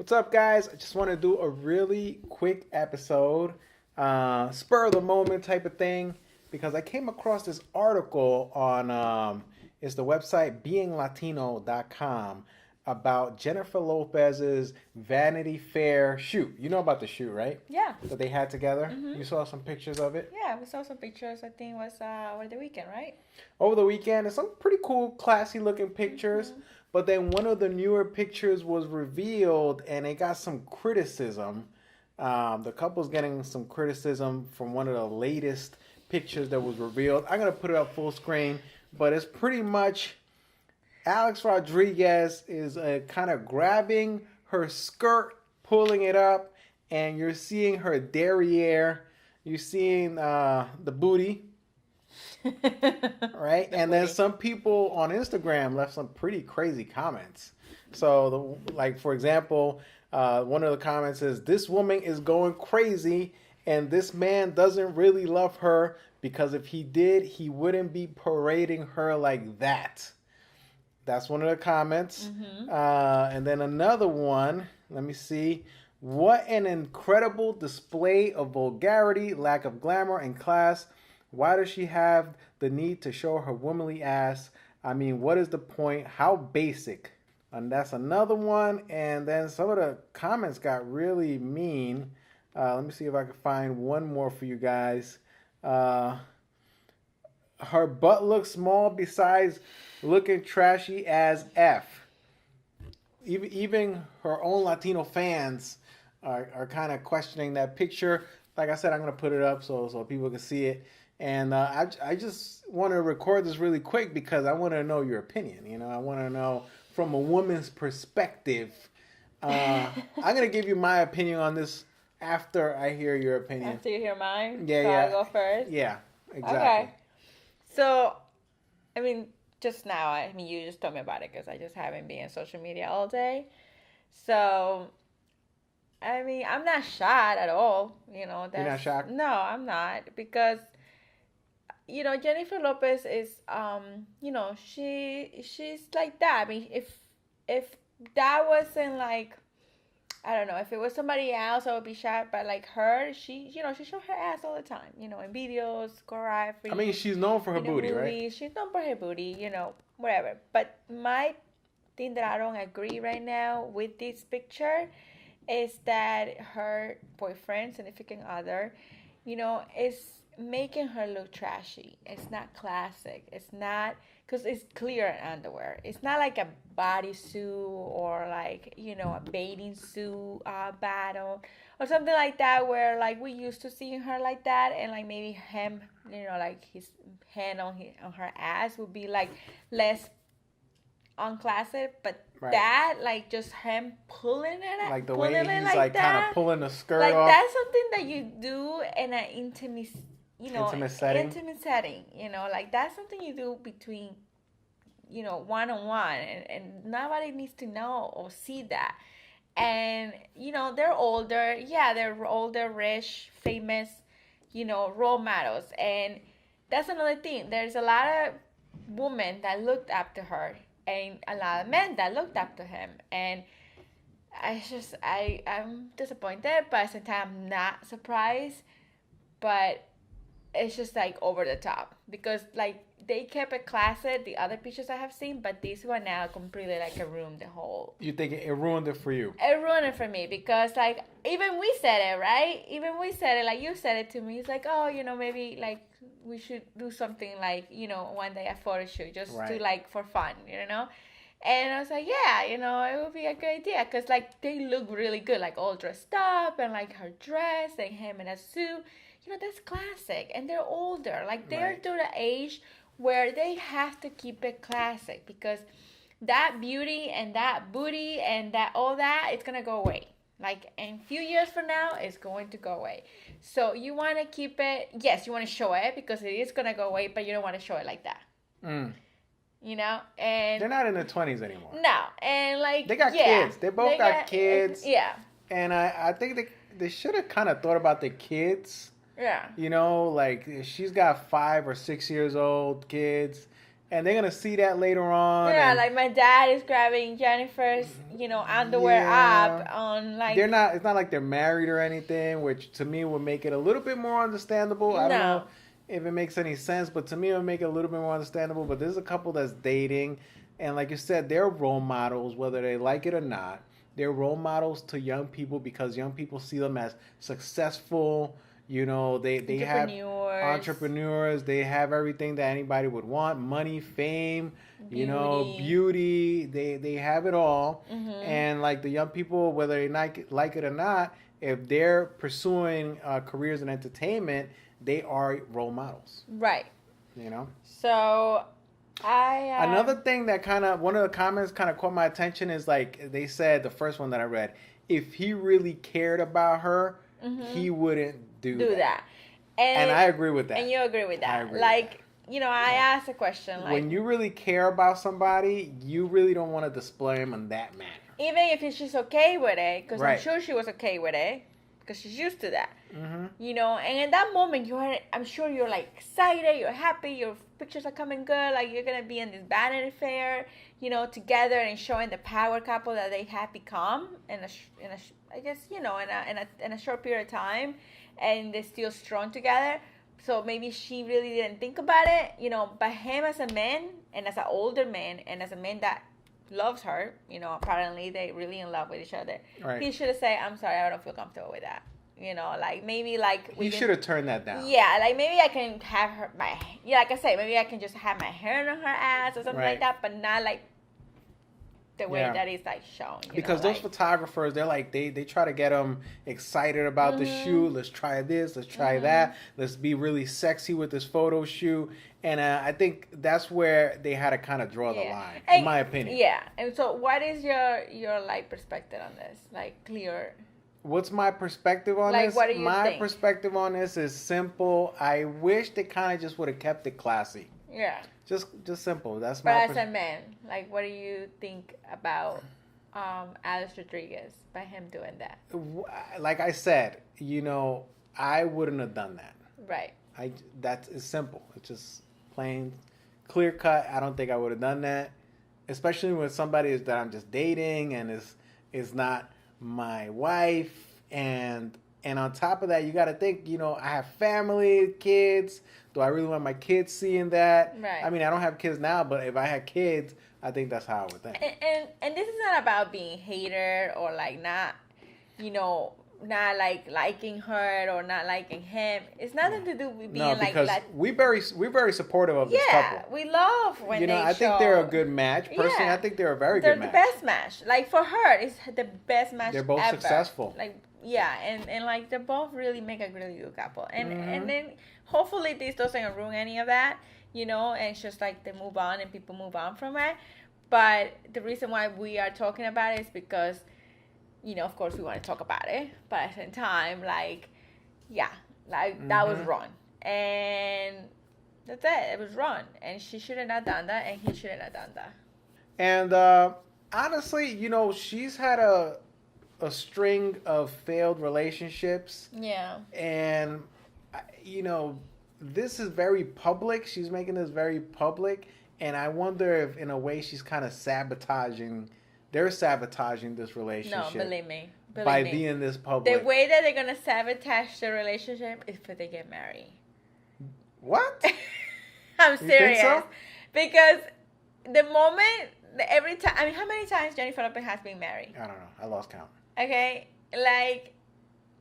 What's up, guys? I just want to do a really quick episode, spur of the moment type of thing, because I came across this article on it's the website beinglatino.com about Jennifer Lopez's Vanity Fair shoot. You know about the shoot, right? Yeah. That they had together. Mm-hmm. You saw some pictures of it. Yeah, we saw some pictures. I think it was over the weekend, right? Over the weekend, and some pretty cool, classy looking pictures. Mm-hmm. But then one of the newer pictures was revealed, and it got some criticism. The couple's getting some criticism from one of the latest pictures that was revealed. I'm gonna put it up full screen, but it's pretty much Alex Rodriguez is kind of grabbing her skirt, pulling it up, and you're seeing her derriere. You're seeing the booty. Right? And then some people on Instagram left some pretty crazy comments. So, like, for example, one of the comments is, "This woman is going crazy, and this man doesn't really love her because if he did, he wouldn't be parading her like that." That's one of the comments. Mm-hmm. And then another one, let me see. "What an incredible display of vulgarity, lack of glamour, and class. Why does she have the need to show her womanly ass? I mean, what is the point? How basic." And that's another one. And then some of the comments got really mean. Let me see if I can find one more for you guys. Her butt looks small besides looking trashy as F. Even her own Latino fans are kind of questioning that picture. Like I said, I'm going to put it up so people can see it. And I just want to record this really quick because I want to know your opinion. You know, I want to know from a woman's perspective. I'm going to give you my opinion on this after I hear your opinion. After you hear mine? Yeah, so yeah. I'll go first? Yeah, exactly. Okay. So, I mean, just now, you just told me about it because I just haven't been on social media all day. So, I'm not shocked at all. You're not shocked? No, I'm not because Jennifer Lopez is, she's like that. I mean, if that wasn't like, I don't know, if it was somebody else, I would be shocked. But like her, she shows her ass all the time. In videos, choreography. I mean, she's known for her booty, movies. right? She's known for her booty. Whatever. But my thing that I don't agree right now with this picture is that her boyfriend, significant other, is making her look trashy. It's not classic. It's not, because it's clear underwear. It's not like a bodysuit or like, a bathing suit bottom or something like that where like we used to seeing her like that, and like maybe him, like his hand on her ass would be like less unclassic, but right. That like just him pulling it, like the way he's like kind of pulling the skirt like off. That's something that you do in an intimate setting. Like that's something you do between, one-on-one, and nobody needs to know or see that. And they're older. Yeah, they're older, rich, famous, role models. And that's another thing. There's a lot of women that looked up to her, and a lot of men that looked up to him. And I'm disappointed, but at the same time I'm not surprised. But it's just like over the top because like they kept it classic, the other pictures I have seen, but this one now completely like ruined the whole. You think it ruined it for you? It ruined it for me because like even we said it, right? Even we said it, like you said it to me. It's like, oh, maybe like we should do something like, one day a photo shoot just right. to like for fun, And I was like, yeah, it would be a great idea because like they look really good, like all dressed up and like her dress and him in a suit. That's classic. And they're older. Like, they're right. to the age where they have to keep it classic because that beauty and that booty and that all that, it's going to go away. Like, in a few years from now, it's going to go away. So, you want to keep it. Yes, you want to show it because it is going to go away, but you don't want to show it like that. Mm. And they're not in their 20s anymore. No. And, like, they got kids. They both got kids. Yeah. And I think they should have kind of thought about the kids. Yeah. Like she's got 5 or 6 years old kids, and they're gonna see that later on. Yeah, and like my dad is grabbing Jennifer's, underwear Yeah. up on like. they're not. It's not like they're married or anything, which to me would make it a little bit more understandable. I don't No. know if it makes any sense, but to me it would make it a little bit more understandable. But there's a couple that's dating, and like you said, they're role models, whether they like it or not. They're role models to young people because young people see them as successful. They have entrepreneurs. They have everything that anybody would want: money, fame, beauty. They have it all. And like the young people, whether they like it or not, if they're pursuing careers in entertainment, they are role models. Right. So Another thing that one of the comments kind of caught my attention is like they said, the first one that I read, if he really cared about her, he wouldn't do that. And I agree with that. And you agree with that. I agree like, I asked a question like, when you really care about somebody, you really don't want to display them in that manner. Even if she's okay with it, because Right. I'm sure she was okay with it, because she's used to that. Mm-hmm. And in that moment, I'm sure you're like excited, you're happy, your pictures are coming good, like you're gonna be in this Vanity Fair, together and showing the power couple that they have become I guess in a short period of time, and they're still strong together. So maybe she really didn't think about it, but him as a man and as an older man and as a man that loves her, apparently they really in love with each other. Right. He should have said, "I'm sorry, I don't feel comfortable with that." Like maybe like He should have turned that down. Yeah, like maybe I can have like I say, maybe I can just have my hand on her ass or something Right. like that, but not like the way Yeah. that is like shown. Because those photographers, they're like they try to get them excited about the shoot. Let's try this. Let's try that. Let's be really sexy with this photo shoot. And I think that's where they had to kind of draw the line, in my opinion. Yeah. And so, what is your like perspective on this? Like clear. What's my perspective on Like, this? what do you My think? perspective on this is simple. I wish they kind of just would have kept it classy. Yeah. Just simple. That's But my as a man, like, what do you think about Alex Rodriguez by him doing that? Like I said, I wouldn't have done that. Right. It's simple. It's just plain, clear cut. I don't think I would have done that, especially with somebody that I'm just dating and is not my wife. And on top of that, you got to think. I have family, kids. Do I really want my kids seeing that? Right. I mean, I don't have kids now, but if I had kids, I think that's how I would think. And this is not about being hater or like not, not like liking her or not liking him. It's nothing to do with being because like we're very supportive of this couple. Yeah, we love when they I think they're a good match. Personally, Yeah. I think they're a very they're good match. the best match. Like for her, it's the best match. They're both ever. successful. Like and like they both really make a really good couple. And Mm-hmm. and then hopefully this doesn't ruin any of that, and it's just like they move on and people move on from it. But the reason why we are talking about it is because, of course we want to talk about it, but at the same time, like, that was wrong. And that's it. It was wrong. And she should have not done that, and he should have not done that. And honestly, she's had a string of failed relationships. Yeah. And, this is very public. She's making this very public. And I wonder if, in a way, she's kind of sabotaging. They're sabotaging this relationship. No, believe me. By being this public. The way that they're going to sabotage the relationship is if they get married. What? I'm You serious. think so? Because the moment, every time, I mean, how many times Jennifer Lopez has been married? I don't know. I lost count. Okay? Like,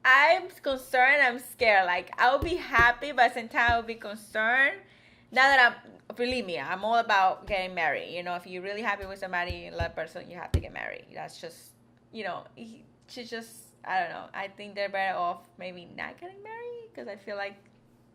I'm concerned, I'm scared. Like, I'll be happy, but at the same time, I'll be concerned. Now that believe me, I'm all about getting married. If you're really happy with somebody, that person, you have to get married. That's just, she's just, I don't know. I think they're better off maybe not getting married because I feel like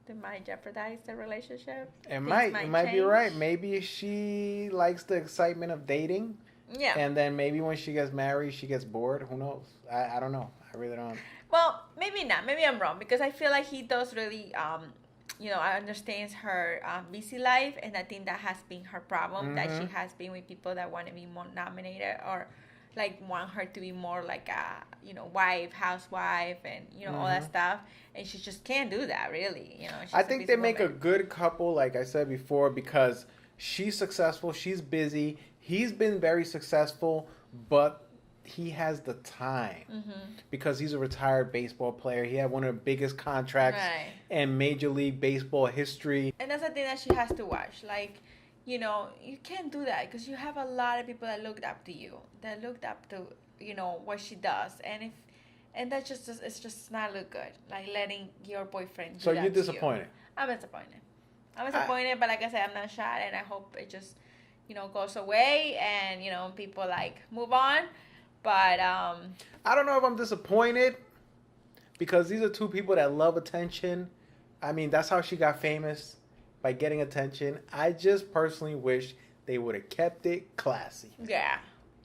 they might jeopardize the relationship. It might be right. Maybe she likes the excitement of dating. Yeah. And then maybe when she gets married, she gets bored. Who knows? I don't know. I really don't. Well, maybe not. Maybe I'm wrong because I feel like he does really, I understand her busy life, and I think that has been her problem, that she has been with people that want to be more nominated or like want her to be more like a, wife, housewife, and, all that stuff. And she just can't do that, really. She's I a think busy they make a woman. good couple, like I said before, because She's successful. She's busy. He's been very successful, but he has the time because he's a retired baseball player. He had one of the biggest contracts Right. in Major League Baseball history. And that's the thing that she has to watch. Like, you know, you can't do that because you have a lot of people that looked up to you, that looked up to, you know, what she does. And that just it's just not look good. Like letting your boyfriend do So that you're to you. disappointed. I'm disappointed, but like I said, I'm not shot, and I hope it just, you know, goes away and, you know, people like move on. But I don't know if I'm disappointed because these are two people that love attention. I mean, that's how she got famous, by getting attention. I just personally wish they would have kept it classy. yeah,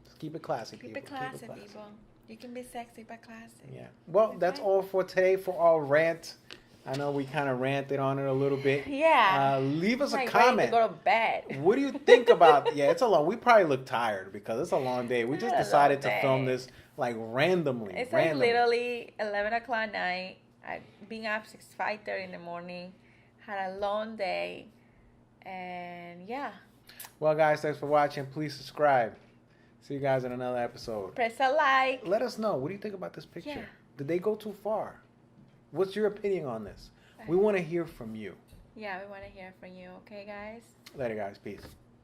Just keep it classy, keep people. it classy, people. You can be sexy but classy. Yeah. Well, Okay. that's all for today for our rant. I know we kind of ranted on it a little bit. Yeah. Leave us I'm a like ready comment. to go to bed. What do you think about? Yeah, it's a long. We probably look tired because it's a long day. We just It's a decided long to film day. this like randomly. It's like randomly. literally 11 o'clock at night. I've been up since 5:30 in the morning. Had a long day. And yeah. Well, guys, thanks for watching. Please subscribe. See you guys in another episode. Press a like. Let us know. What do you think about this picture? Yeah. Did they go too far? What's your opinion on this? We want to hear from you. Yeah, we want to hear from you. Okay, guys? Later, guys. Peace.